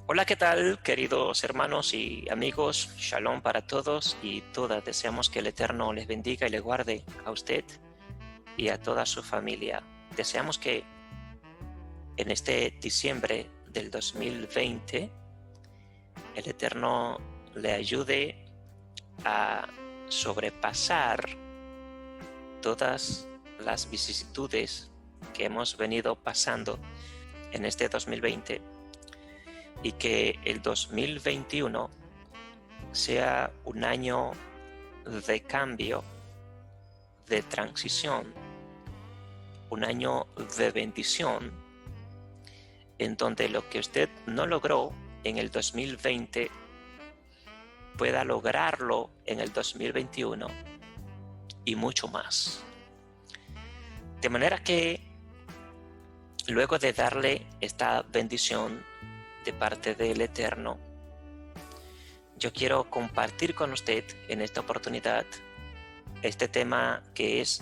Hola, ¿qué tal, queridos hermanos y amigos? Shalom para todos y todas. Deseamos que el Eterno les bendiga y le guarde a usted y a toda su familia. Deseamos que en este diciembre del 2020 el Eterno le ayude a sobrepasar todas las vicisitudes que hemos venido pasando en este 2020 y que el 2021 sea un año de cambio, de transición, un año de bendición, en donde lo que usted no logró en el 2020 pueda lograrlo en el 2021 y mucho más. De manera que luego de darle esta bendición de parte del Eterno, yo quiero compartir con usted en esta oportunidad este tema que es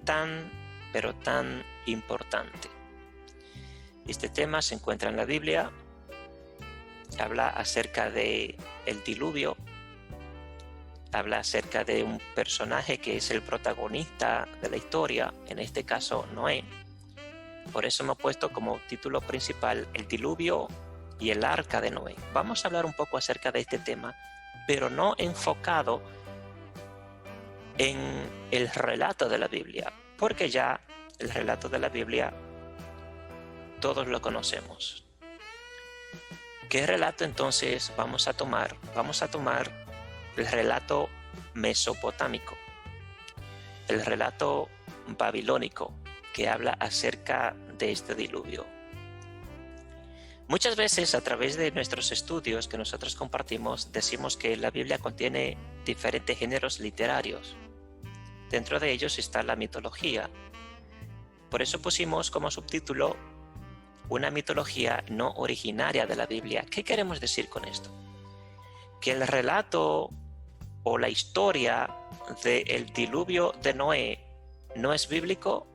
tan, pero tan importante. Este tema se encuentra en la Biblia, habla acerca de el diluvio, habla acerca de un personaje que es el protagonista de la historia, en este caso Noé. Por eso hemos puesto como título principal el diluvio y el arca de Noé. Vamos a hablar un poco acerca de este tema, pero no enfocado en el relato de la Biblia, porque ya el relato de la Biblia todos lo conocemos. ¿Qué relato entonces vamos a tomar? Vamos a tomar el relato mesopotámico, el relato babilónico, que habla acerca de este diluvio. Muchas veces a través de nuestros estudios que nosotros compartimos, decimos que la Biblia contiene diferentes géneros literarios. Dentro de ellos está la mitología. Por eso pusimos como subtítulo una mitología no originaria de la Biblia. ¿Qué queremos decir con esto? Que el relato o la historia del diluvio de Noé no es bíblico.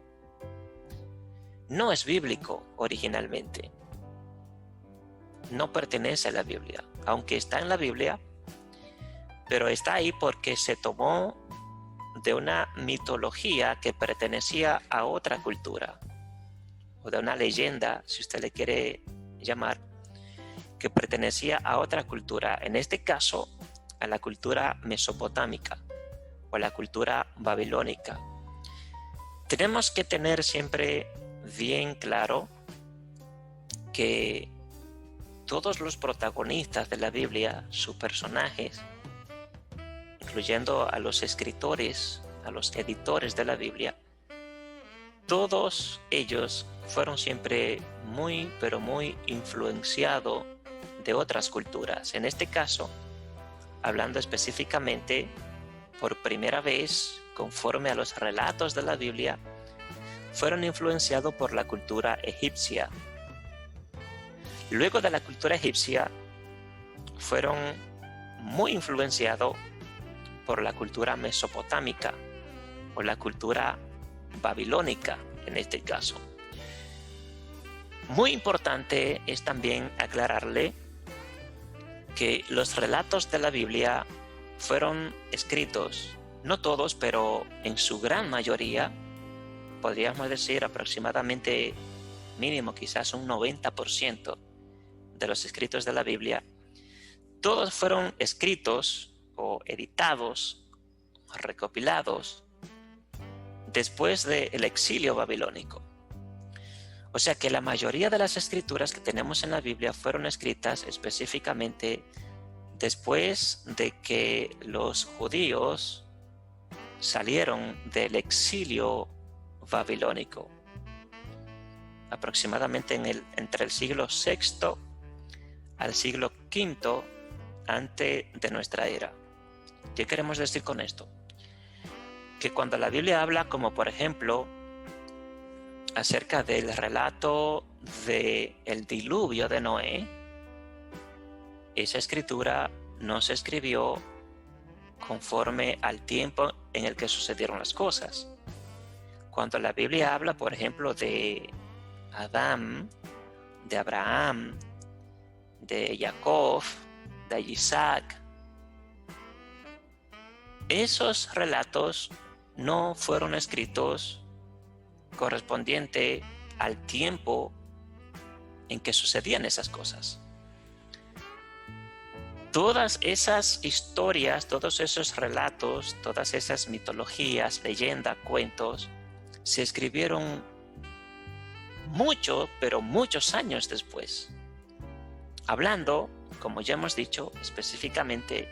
No es bíblico originalmente. No pertenece a la Biblia, aunque está en la Biblia, pero está ahí porque se tomó de una mitología que pertenecía a otra cultura, o de una leyenda, si usted le quiere llamar, que pertenecía a otra cultura, en este caso a la cultura mesopotámica o a la cultura babilónica. Tenemos que tener siempre bien claro que todos los protagonistas de la Biblia, sus personajes, incluyendo a los escritores, a los editores de la Biblia, todos ellos fueron siempre muy, pero muy influenciados de otras culturas. En este caso, hablando específicamente, por primera vez, conforme a los relatos de la Biblia, fueron influenciados por la cultura egipcia. Luego de la cultura egipcia, fueron muy influenciados por la cultura mesopotámica o la cultura babilónica en este caso. Muy importante es también aclararle que los relatos de la Biblia fueron escritos, no todos, pero en su gran mayoría, podríamos decir aproximadamente mínimo quizás un 90% de los escritos de la Biblia, todos fueron escritos o editados, recopilados después del exilio babilónico. O sea que la mayoría de las escrituras que tenemos en la Biblia fueron escritas específicamente después de que los judíos salieron del exilio babilónico, aproximadamente entre el siglo VI al siglo V antes de nuestra era. ¿Qué queremos decir con esto? Que cuando la Biblia habla, como por ejemplo, acerca del relato del diluvio de Noé, esa escritura no se escribió conforme al tiempo en el que sucedieron las cosas. Cuando la Biblia habla, por ejemplo, de Adán, de Abraham, de Jacob, de Isaac. Esos relatos no fueron escritos correspondiente al tiempo en que sucedían esas cosas. Todas esas historias, todos esos relatos, todas esas mitologías, leyendas, cuentos, se escribieron pero muchos años después. Hablando, como ya hemos dicho, específicamente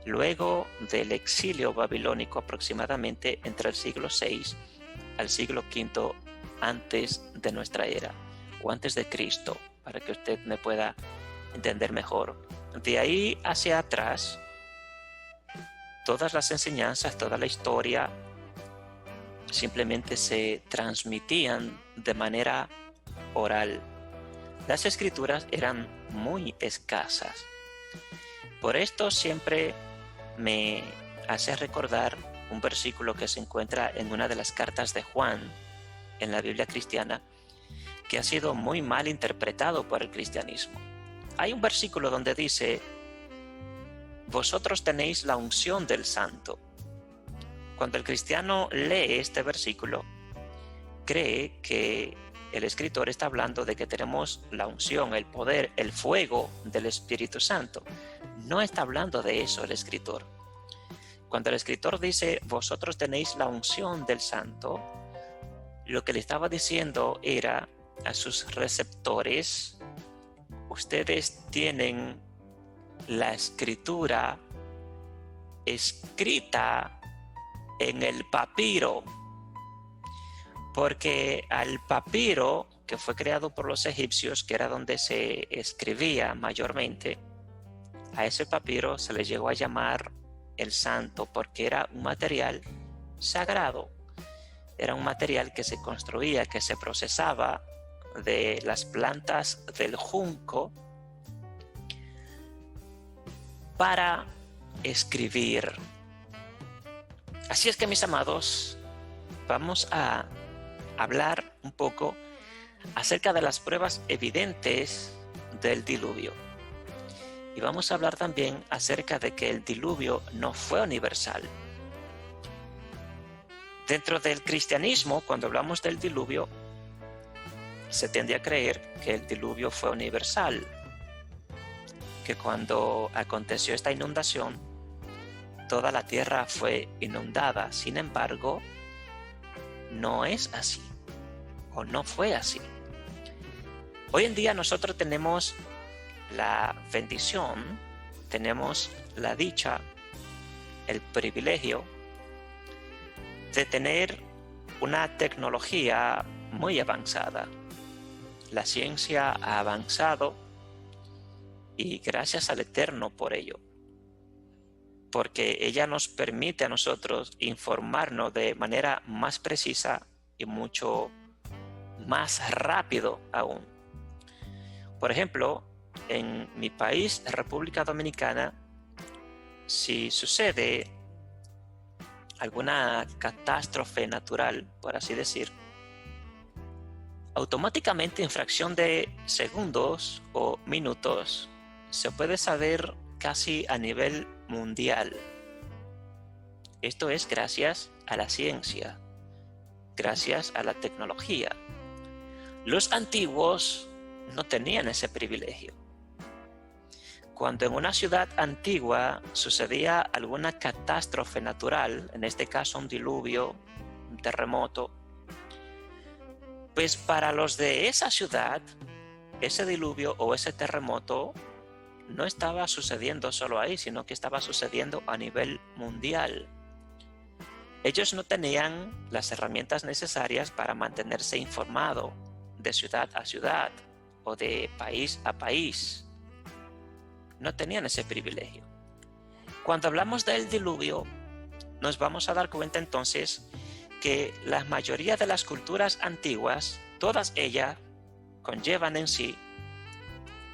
luego del exilio babilónico, aproximadamente entre el siglo VI al siglo V antes de nuestra era, o antes de Cristo, para que usted me pueda entender mejor. De ahí hacia atrás, todas las enseñanzas, toda la historia, simplemente se transmitían de manera oral. Las escrituras eran muy escasas. Por esto siempre me hace recordar un versículo que se encuentra en una de las cartas de Juan en la Biblia cristiana, que ha sido muy mal interpretado por el cristianismo. Hay un versículo donde dice: vosotros tenéis la unción del santo. Cuando el cristiano lee este versículo, cree que el escritor está hablando de que tenemos la unción, el poder, el fuego del Espíritu Santo. No está hablando de eso el escritor. Cuando el escritor dice vosotros tenéis la unción del santo, lo que le estaba diciendo era a sus receptores: ustedes tienen la escritura escrita en el papiro, porque al papiro, que fue creado por los egipcios, que era donde se escribía mayormente, a ese papiro se le llegó a llamar el santo porque era un material sagrado. Era un material que se construía, que se procesaba de las plantas del junco para escribir. Así es que, mis amados, vamos a hablar un poco acerca de las pruebas evidentes del diluvio. Y vamos a hablar también acerca de que el diluvio no fue universal. Dentro del cristianismo, cuando hablamos del diluvio, se tiende a creer que el diluvio fue universal, que cuando aconteció esta inundación, toda la tierra fue inundada. Sin embargo, no es así, o no fue así. Hoy en día nosotros tenemos la bendición, tenemos la dicha, el privilegio de tener una tecnología muy avanzada. La ciencia ha avanzado y gracias al Eterno por ello, porque ella nos permite a nosotros informarnos de manera más precisa y mucho más rápido aún. Por ejemplo, en mi país, República Dominicana, si sucede alguna catástrofe natural, por así decir, automáticamente en fracción de segundos o minutos se puede saber casi a nivel mundial. Esto es gracias a la ciencia, gracias a la tecnología. Los antiguos no tenían ese privilegio. Cuando en una ciudad antigua sucedía alguna catástrofe natural, en este caso un diluvio, un terremoto, pues para los de esa ciudad, ese diluvio o ese terremoto no estaba sucediendo solo ahí, sino que estaba sucediendo a nivel mundial. Ellos no tenían las herramientas necesarias para mantenerse informado de ciudad a ciudad o de país a país. No tenían ese privilegio. Cuando hablamos del diluvio, nos vamos a dar cuenta entonces que la mayoría de las culturas antiguas, todas ellas conllevan en sí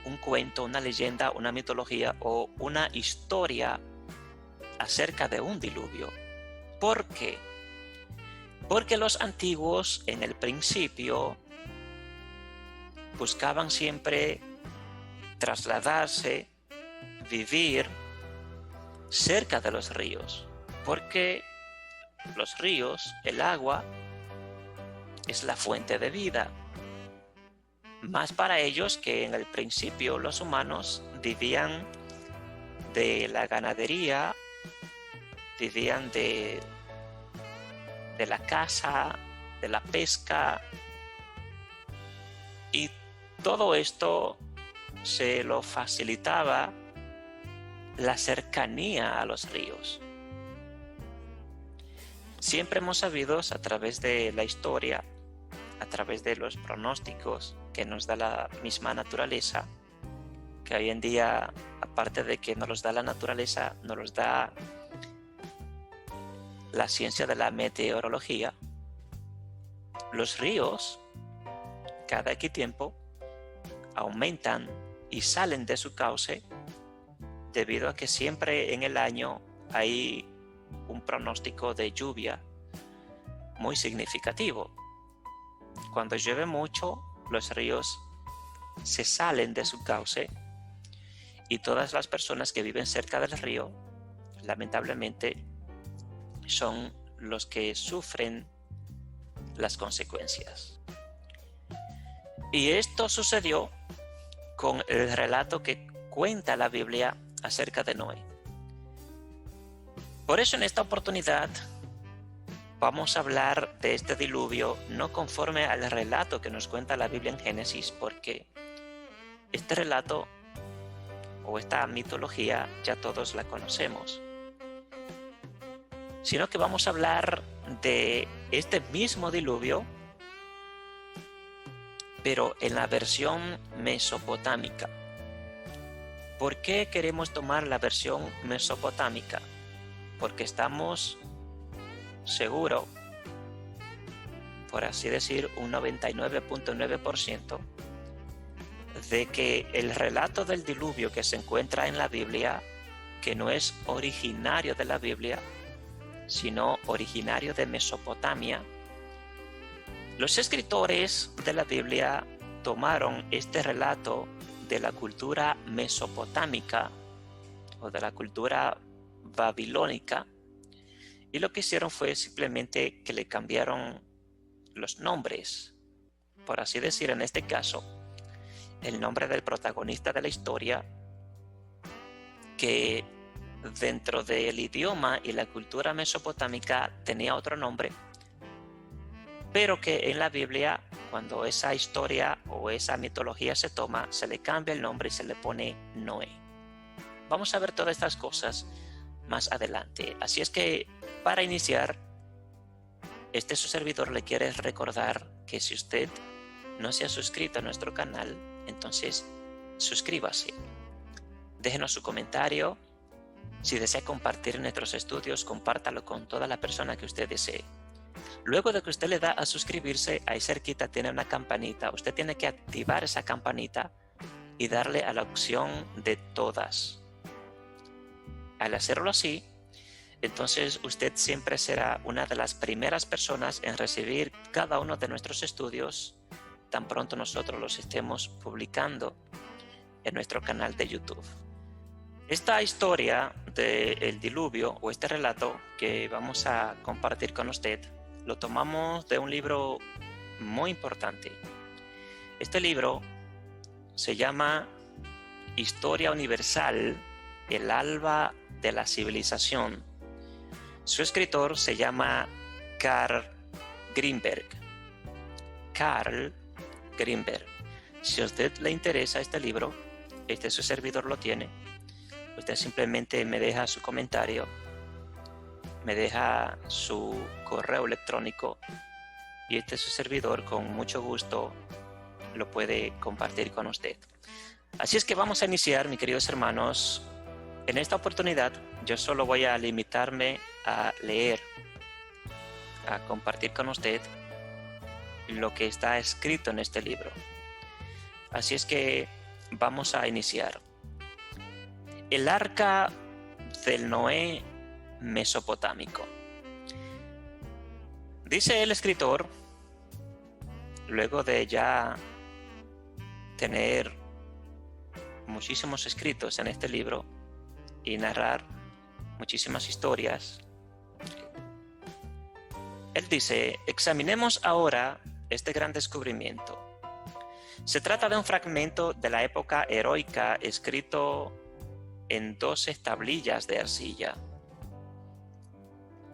un cuento, una leyenda, una mitología o una historia acerca de un diluvio. ¿Por qué? Porque los antiguos en el principio buscaban siempre trasladarse, vivir cerca de los ríos, porque los ríos, el agua, es la fuente de vida. Más para ellos que en el principio los humanos vivían de la ganadería, vivían de la caza, de la pesca, y todo esto se lo facilitaba la cercanía a los ríos. Siempre hemos sabido a través de la historia, a través de los pronósticos que nos da la misma naturaleza, que hoy en día, aparte de que nos los da la naturaleza, nos los da la ciencia de la meteorología. Los ríos, cada X tiempo, aumentan y salen de su cauce debido a que siempre en el año hay un pronóstico de lluvia muy significativo. Cuando llueve mucho, los ríos se salen de su cauce y todas las personas que viven cerca del río, lamentablemente, son los que sufren las consecuencias. Y esto sucedió con el relato que cuenta la Biblia acerca de Noé. Por eso en esta oportunidad vamos a hablar de este diluvio no conforme al relato que nos cuenta la Biblia en Génesis, porque este relato o esta mitología ya todos la conocemos, sino que vamos a hablar de este mismo diluvio, pero en la versión mesopotámica. ¿Por qué queremos tomar la versión mesopotámica? Porque estamos seguros, por así decir, un 99.9%, de que el relato del diluvio que se encuentra en la Biblia, que no es originario de la Biblia, sino originario de Mesopotamia, los escritores de la Biblia tomaron este relato de la cultura mesopotámica o de la cultura babilónica, y lo que hicieron fue simplemente que le cambiaron los nombres. Por así decir, en este caso, el nombre del protagonista de la historia, que dentro del idioma y la cultura mesopotámica tenía otro nombre, pero que en la Biblia, cuando esa historia o esa mitología se toma, se le cambia el nombre y se le pone Noé. Vamos a ver todas estas cosas más adelante. Así es que, para iniciar, su servidor le quiere recordar que si usted no se ha suscrito a nuestro canal, entonces suscríbase. Déjenos su comentario. Si desea compartir nuestros estudios, compártalo con toda la persona que usted desee. Luego de que usted le da a suscribirse, ahí cerquita tiene una campanita. Usted tiene que activar esa campanita y darle a la opción de todas. Al hacerlo así, entonces usted siempre será una de las primeras personas en recibir cada uno de nuestros estudios tan pronto nosotros los estemos publicando en nuestro canal de YouTube. Esta historia del diluvio o este relato que vamos a compartir con usted lo tomamos de un libro muy importante. Este libro se llama Historia Universal, el alba de la civilización. Su escritor se llama Carl Grimberg. Carl Grimberg. Si a usted le interesa este libro, su servidor lo tiene. Usted simplemente me deja su comentario, me deja su correo electrónico y su servidor con mucho gusto lo puede compartir con usted. Así es que vamos a iniciar, mis queridos hermanos. En esta oportunidad yo solo voy a limitarme a leer, a compartir con usted lo que está escrito en este libro. Así es que vamos a iniciar. El arca del Noé mesopotámico. Dice el escritor, luego de ya tener muchísimos escritos en este libro y narrar muchísimas historias. Él dice: examinemos ahora este gran descubrimiento. Se trata de un fragmento de la época heroica escrito en 12 tablillas de arcilla.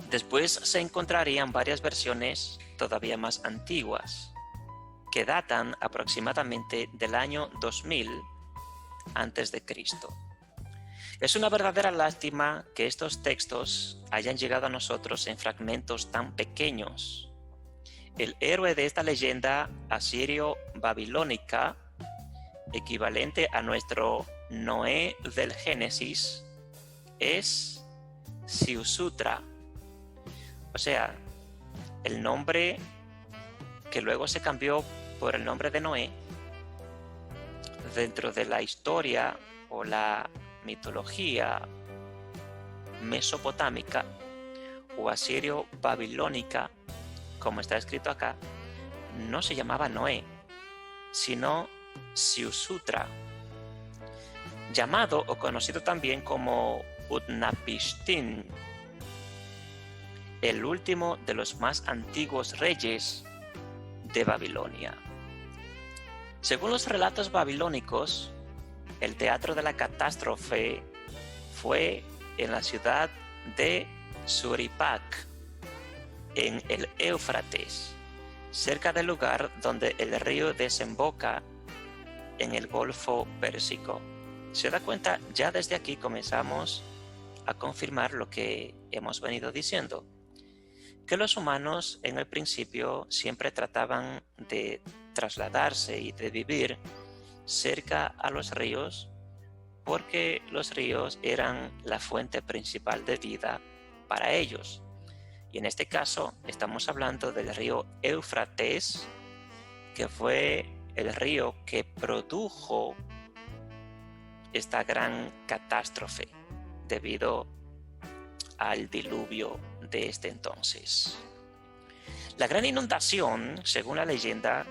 Después se encontrarían varias versiones todavía más antiguas, que datan aproximadamente del año 2000 a.C. Es una verdadera lástima que estos textos hayan llegado a nosotros en fragmentos tan pequeños. El héroe de esta leyenda asirio-babilónica, equivalente a nuestro Noé del Génesis, es Ziusutra. O sea, el nombre que luego se cambió por el nombre de Noé dentro de la historia o la mitología mesopotámica o asirio-babilónica, como está escrito acá, no se llamaba Noé, sino Ziusutra, llamado o conocido también como Utnapishtim, el último de los más antiguos reyes de Babilonia. Según los relatos babilónicos, el teatro de la catástrofe fue en la ciudad de Suripak, en el Éufrates, cerca del lugar donde el río desemboca en el Golfo Pérsico. ¿Se da cuenta? Ya desde aquí comenzamos a confirmar lo que hemos venido diciendo, que los humanos en el principio siempre trataban de trasladarse y de vivir cerca a los ríos, porque los ríos eran la fuente principal de vida para ellos. Y en este caso estamos hablando del río Éufrates, que fue el río que produjo esta gran catástrofe debido al diluvio de este entonces. La gran inundación, según la leyenda,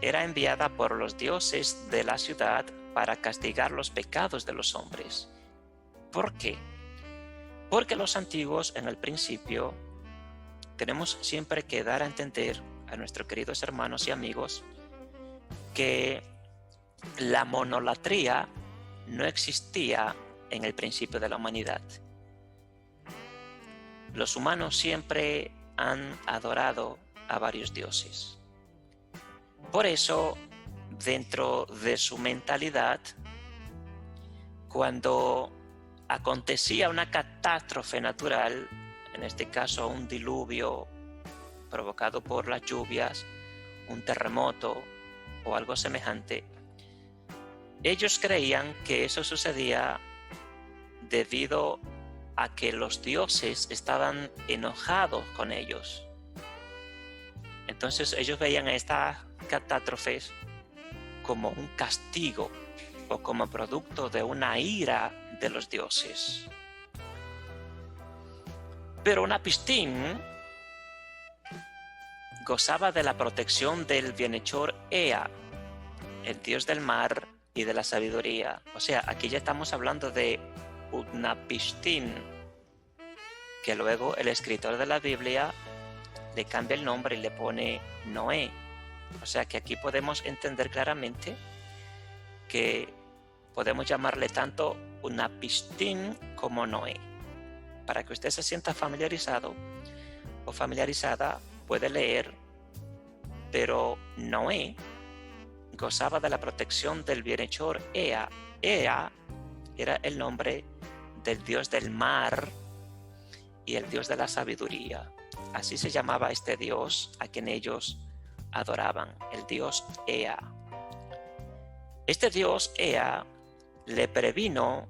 era enviada por los dioses de la ciudad para castigar los pecados de los hombres. ¿Por qué? Porque los antiguos en el principio, tenemos siempre que dar a entender a nuestros queridos hermanos y amigos que la monolatría no existía en el principio de la humanidad. Los humanos siempre han adorado a varios dioses. Por eso, dentro de su mentalidad, cuando acontecía una catástrofe natural, en este caso un diluvio provocado por las lluvias, un terremoto o algo semejante, ellos creían que eso sucedía debido a que los dioses estaban enojados con ellos. Entonces ellos veían a estas catástrofes como un castigo o como producto de una ira de los dioses. Pero Utnapishtim gozaba de la protección del bienhechor Ea, el dios del mar y de la sabiduría. O sea, aquí ya estamos hablando de Utnapishtim, que luego el escritor de la Biblia le cambia el nombre y le pone Noé. O sea que aquí podemos entender claramente que podemos llamarle tanto Utnapishtim como Noé. Para que usted se sienta familiarizado o familiarizada, puede leer, pero Noé gozaba de la protección del bienhechor Ea. Ea era el nombre del dios del mar y el dios de la sabiduría. Así se llamaba este dios a quien ellos adoraban, el dios Ea. Este dios Ea le previno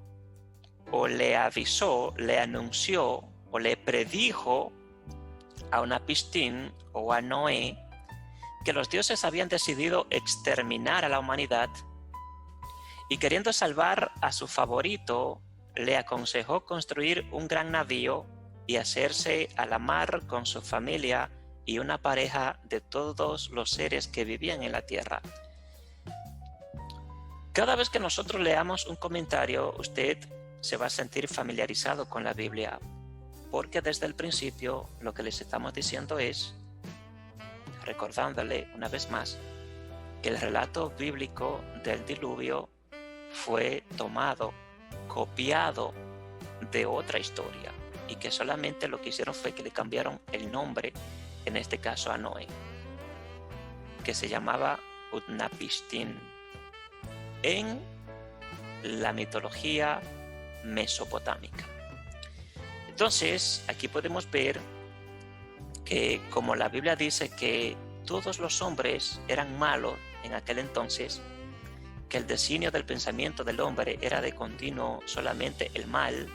o le avisó, le anunció o le predijo a Utnapishtim o a Noé que los dioses habían decidido exterminar a la humanidad, y queriendo salvar a su favorito, le aconsejó construir un gran navío y hacerse a la mar con su familia y una pareja de todos los seres que vivían en la tierra. Cada vez que nosotros leamos un comentario, usted se va a sentir familiarizado con la Biblia, porque desde el principio lo que les estamos diciendo es, recordándole una vez más, que el relato bíblico del diluvio fue tomado, copiado de otra historia, y que solamente lo que hicieron fue que le cambiaron el nombre, en este caso a Noé, que se llamaba Utnapishtim en la mitología mesopotámica. Entonces, aquí podemos ver que como la Biblia dice que todos los hombres eran malos en aquel entonces, que el designio del pensamiento del hombre era de continuo solamente el mal,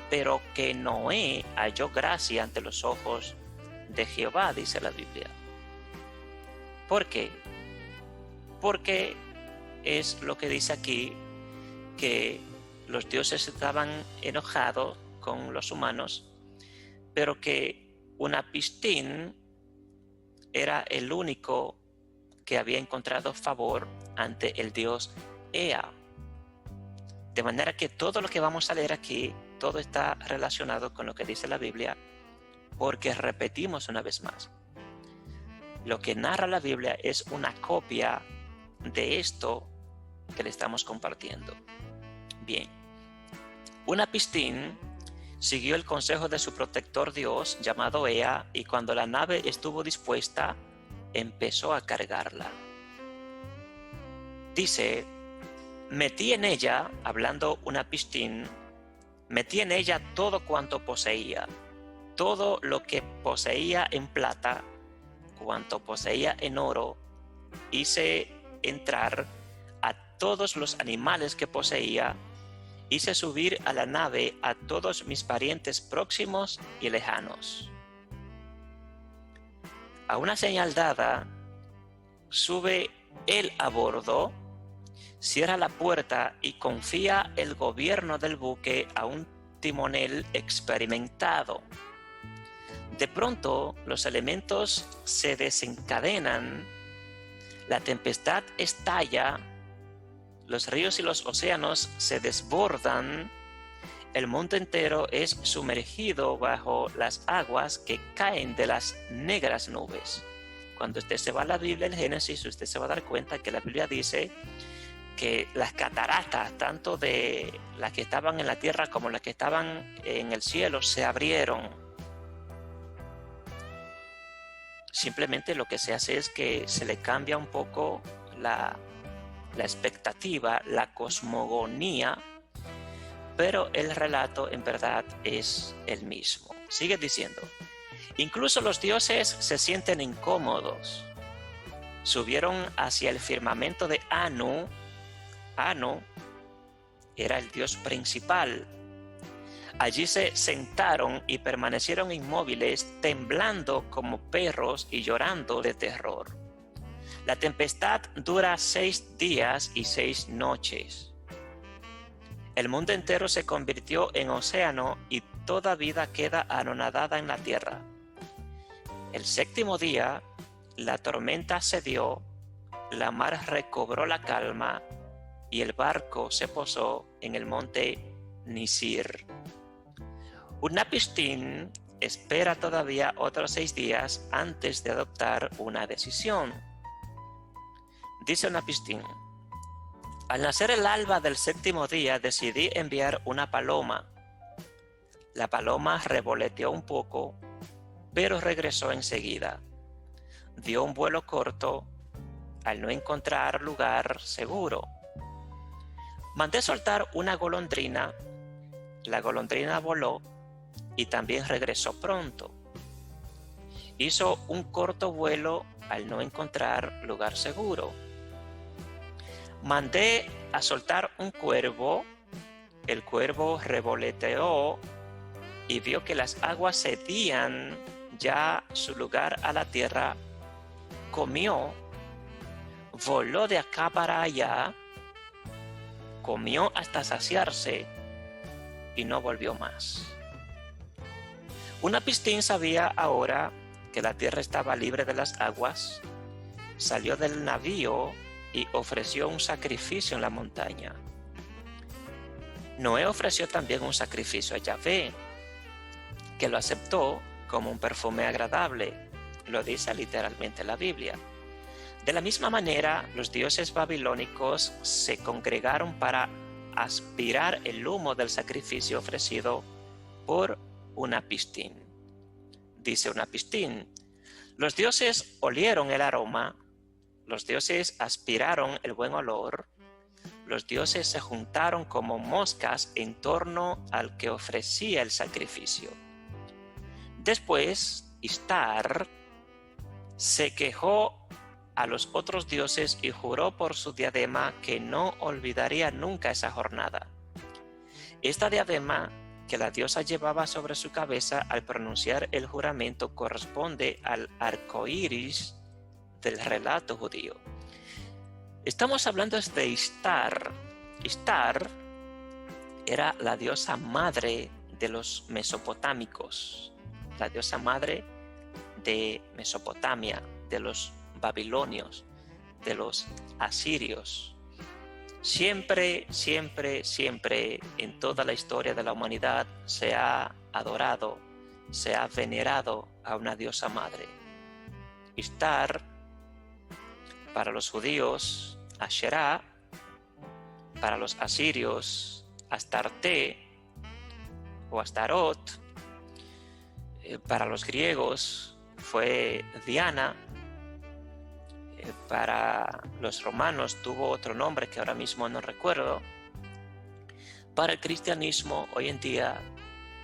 pero que Noé halló gracia ante los ojos de Jehová, dice la Biblia. ¿Por qué? Porque es lo que dice aquí, que los dioses estaban enojados con los humanos, pero que Utnapishtim era el único que había encontrado favor ante el dios Ea. De manera que todo lo que vamos a leer aquí, todo está relacionado con lo que dice la Biblia, porque repetimos una vez más. Lo que narra la Biblia es una copia de esto que le estamos compartiendo. Bien, Utnapishtim siguió el consejo de su protector Dios llamado Ea, y cuando la nave estuvo dispuesta, empezó a cargarla. Dice, metí en ella, hablando Utnapishtim, metí en ella todo cuanto poseía, todo lo que poseía en plata, cuanto poseía en oro, hice entrar a todos los animales que poseía, hice subir a la nave a todos mis parientes próximos y lejanos. A una señal dada, sube él a bordo, cierra la puerta y confía el gobierno del buque a un timonel experimentado. De pronto, los elementos se desencadenan, la tempestad estalla, los ríos y los océanos se desbordan, el mundo entero es sumergido bajo las aguas que caen de las negras nubes. Cuando usted se va a la Biblia, el Génesis, usted se va a dar cuenta que la Biblia dice que las cataratas, tanto de las que estaban en la tierra como las que estaban en el cielo, se abrieron. Simplemente lo que se hace es que se le cambia un poco la expectativa, la cosmogonía, pero el relato en verdad es el mismo. Sigue diciendo, incluso los dioses se sienten incómodos. Subieron hacia el firmamento de Anu. Anu era el dios principal. Allí se sentaron y permanecieron inmóviles, temblando como perros y llorando de terror. La tempestad dura 6 días y 6 noches. El mundo entero se convirtió en océano y toda vida queda anonadada en la tierra. El 7º día, la tormenta cedió, la mar recobró la calma y el barco se posó en el monte Nisir. Utnapishtim espera todavía otros 6 días antes de adoptar una decisión. Dice Utnapishtim, al nacer el alba del 7º día decidí enviar una paloma. La paloma revoloteó un poco, pero regresó enseguida. Dio un vuelo corto al no encontrar lugar seguro. Mandé soltar una golondrina. La golondrina voló y también regresó pronto. Hizo un corto vuelo al no encontrar lugar seguro. Mandé a soltar un cuervo. El cuervo revoloteó y vio que las aguas cedían ya su lugar a la tierra. Comió, voló de acá para allá, comió hasta saciarse y no volvió más. Utnapishtim sabía ahora que la tierra estaba libre de las aguas. Salió del navío y ofreció un sacrificio en la montaña. Noé ofreció también un sacrificio a Yahvé, que lo aceptó como un perfume agradable, lo dice literalmente la Biblia. De la misma manera, los dioses babilónicos se congregaron para aspirar el humo del sacrificio ofrecido por Unapistín. Dice Unapistín: los dioses olieron el aroma, los dioses aspiraron el buen olor, los dioses se juntaron como moscas en torno al que ofrecía el sacrificio. Después, Ishtar se quejó a los otros dioses y juró por su diadema que no olvidaría nunca esa jornada. Esta diadema que la diosa llevaba sobre su cabeza al pronunciar el juramento corresponde al arco iris del relato judío. Estamos hablando de Ishtar. Ishtar era la diosa madre de los mesopotámicos, la diosa madre de Mesopotamia, de los babilonios, de los asirios. Siempre en toda la historia de la humanidad se ha adorado, se ha venerado a una diosa madre. Ishtar, para los judíos, Asherá; para los asirios, Astarte o Astarot; para los griegos fue Diana; para los romanos tuvo otro nombre que ahora mismo no recuerdo; para el cristianismo hoy en día,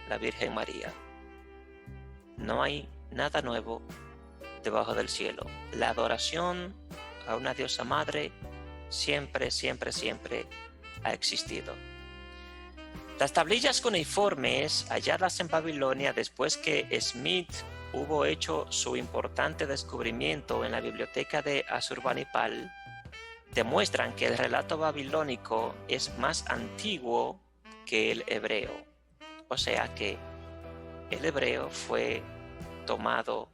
la Virgen María. No hay nada nuevo debajo del cielo. La adoración a una diosa madre siempre ha existido. Las tablillas cuneiformes halladas en Babilonia después que Smith hubo hecho su importante descubrimiento en la biblioteca de Asurbanipal demuestran que el relato babilónico es más antiguo que el hebreo. O sea que el hebreo fue tomado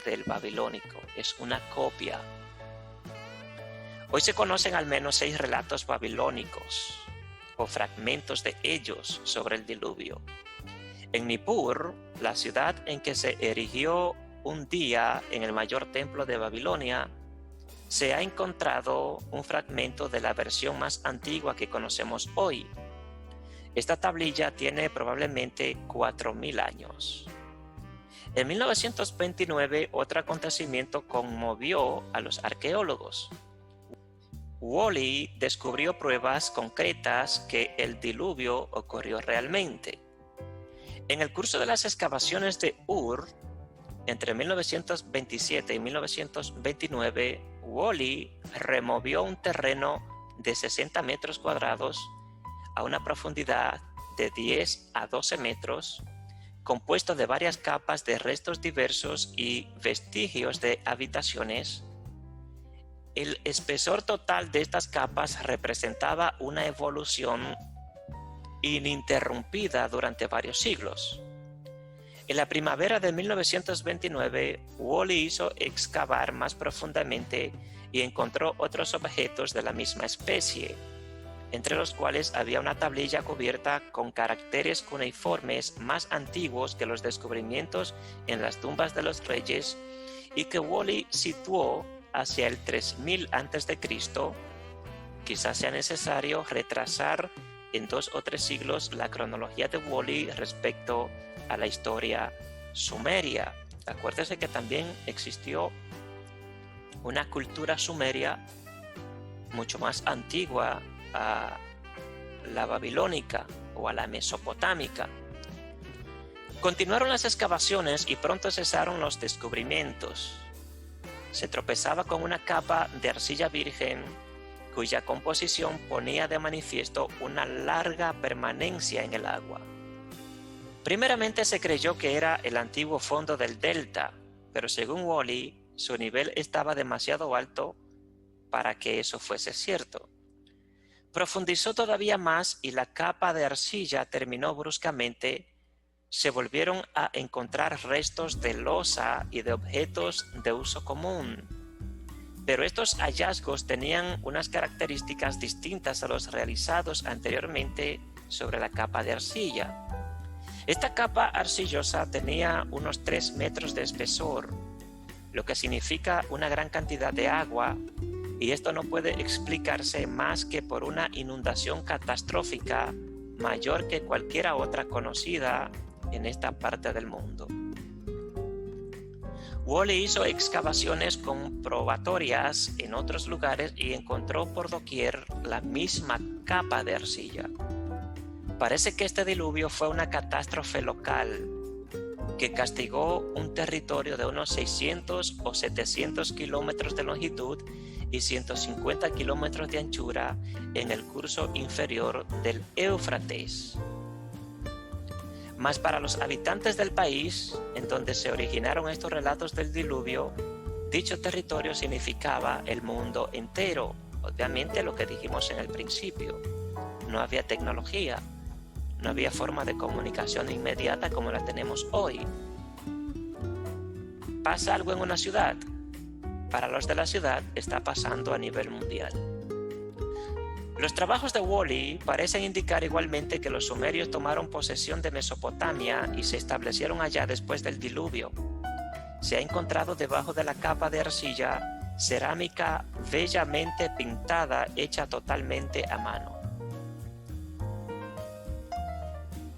del babilónico, es una copia. Hoy se conocen al menos 6 relatos babilónicos o fragmentos de ellos sobre el diluvio. En Nippur, la ciudad en que se erigió un día en el mayor templo de Babilonia, se ha encontrado un fragmento de la versión más antigua que conocemos hoy. Esta tablilla tiene probablemente 4000 años. En 1929, otro acontecimiento conmovió a los arqueólogos. Woolley descubrió pruebas concretas que el diluvio ocurrió realmente. En el curso de las excavaciones de Ur, entre 1927 y 1929, Woolley removió un terreno de 60 metros cuadrados a una profundidad de 10 a 12 metros, compuesto de varias capas de restos diversos y vestigios de habitaciones. El espesor total de estas capas representaba una evolución ininterrumpida durante varios siglos. En la primavera de 1929, Woolley hizo excavar más profundamente y encontró otros objetos de la misma especie, entre los cuales había una tablilla cubierta con caracteres cuneiformes más antiguos que los descubrimientos en las tumbas de los reyes y que Woolley situó hacia el 3000 a.C. Quizás sea necesario retrasar en 2 o 3 siglos la cronología de Woolley respecto a la historia sumeria. Acuérdese que también existió una cultura sumeria mucho más antigua a la babilónica o a la mesopotámica. Continuaron las excavaciones y pronto cesaron los descubrimientos. Se tropezaba con una capa de arcilla virgen cuya composición ponía de manifiesto una larga permanencia en el agua. Primeramente se creyó que era el antiguo fondo del delta, pero según Woolley, su nivel estaba demasiado alto para que eso fuese cierto. Profundizó todavía más y la capa de arcilla terminó bruscamente. Se volvieron a encontrar restos de losa y de objetos de uso común. Pero estos hallazgos tenían unas características distintas a los realizados anteriormente sobre la capa de arcilla. Esta capa arcillosa tenía unos 3 metros de espesor, lo que significa una gran cantidad de agua, y esto no puede explicarse más que por una inundación catastrófica mayor que cualquiera otra conocida en esta parte del mundo. Wally hizo excavaciones comprobatorias en otros lugares y encontró por doquier la misma capa de arcilla. Parece que este diluvio fue una catástrofe local que castigó un territorio de unos 600 o 700 kilómetros de longitud y 150 kilómetros de anchura en el curso inferior del Éufrates. Mas para los habitantes del país en donde se originaron estos relatos del diluvio, dicho territorio significaba el mundo entero. Obviamente lo que dijimos en el principio, no había tecnología, no había forma de comunicación inmediata como la tenemos hoy. Pasa algo en una ciudad, para los de la ciudad está pasando a nivel mundial. Los trabajos de Wally parecen indicar igualmente que los sumerios tomaron posesión de Mesopotamia y se establecieron allá después del diluvio. Se ha encontrado debajo de la capa de arcilla cerámica bellamente pintada hecha totalmente a mano.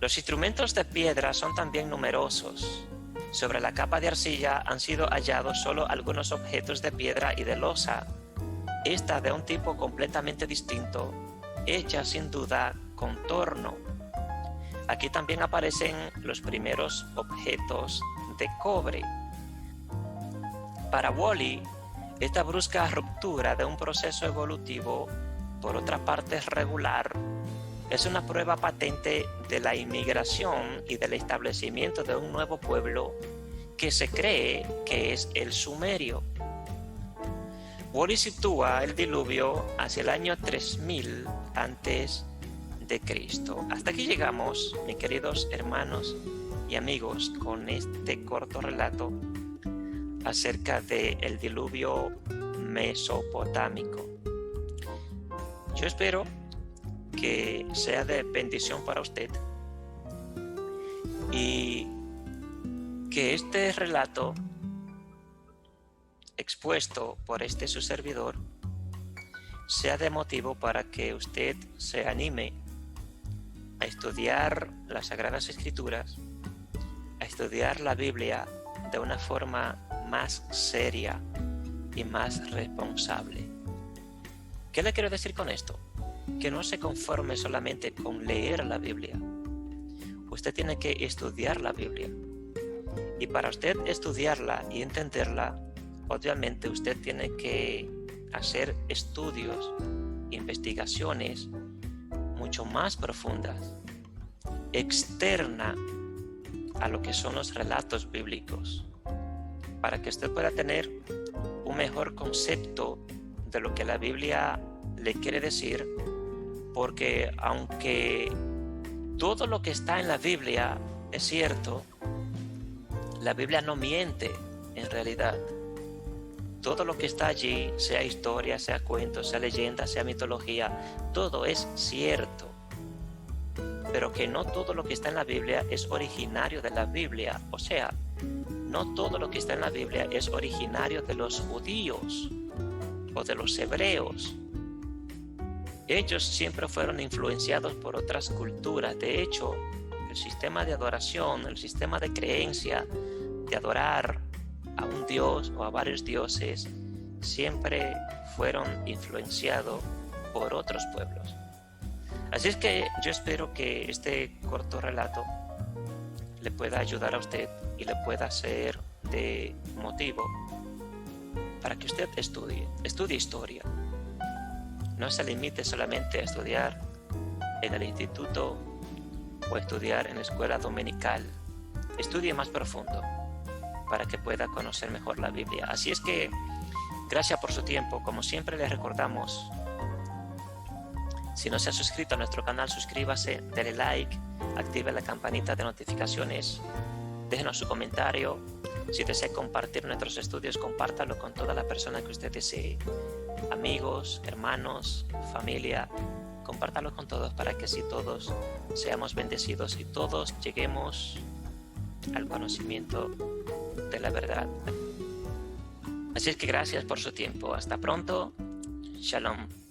Los instrumentos de piedra son también numerosos. Sobre la capa de arcilla han sido hallados solo algunos objetos de piedra y de losa, esta de un tipo completamente distinto, hecha sin duda con torno. Aquí también aparecen los primeros objetos de cobre. Para Wally, esta brusca ruptura de un proceso evolutivo, por otra parte regular, es una prueba patente de la inmigración y del establecimiento de un nuevo pueblo que se cree que es el sumerio. Wally sitúa el diluvio hacia el año 3000 antes de Cristo. Hasta aquí llegamos, mis queridos hermanos y amigos, con este corto relato acerca del diluvio mesopotámico. Yo espero que sea de bendición para usted y que este relato expuesto por su servidor sea de motivo para que usted se anime a estudiar las Sagradas Escrituras, a estudiar la Biblia de una forma más seria y más responsable. ¿Qué le quiero decir con esto? Que no se conforme solamente con leer la Biblia. Usted tiene que estudiar la Biblia. Y para usted estudiarla y entenderla, obviamente usted tiene que hacer estudios, investigaciones mucho más profundas, externa a lo que son los relatos bíblicos, para que usted pueda tener un mejor concepto de lo que la Biblia le quiere decir, porque aunque todo lo que está en la Biblia es cierto, la Biblia no miente en realidad. Todo lo que está allí, sea historia, sea cuento, sea leyenda, sea mitología, todo es cierto. Pero que no todo lo que está en la Biblia es originario de la Biblia. O sea, no todo lo que está en la Biblia es originario de los judíos o de los hebreos. Ellos siempre fueron influenciados por otras culturas. De hecho, el sistema de adoración, el sistema de creencia, de adorar a un dios o a varios dioses, siempre fueron influenciados por otros pueblos. Así es que yo espero que este corto relato le pueda ayudar a usted y le pueda ser de motivo para que usted estudie historia. No se limite solamente a estudiar en el instituto o estudiar en la escuela dominical. Estudie más profundo para que pueda conocer mejor la Biblia. Así es que, gracias por su tiempo. Como siempre les recordamos, si no se ha suscrito a nuestro canal, suscríbase, denle like, active la campanita de notificaciones, déjenos su comentario Si desea compartir nuestros estudios, compártalo con toda la persona que usted desee. Amigos, hermanos, familia, compártalo con todos para que así todos seamos bendecidos y todos lleguemos al conocimiento de la verdad. Así es que gracias por su tiempo. Hasta pronto. Shalom.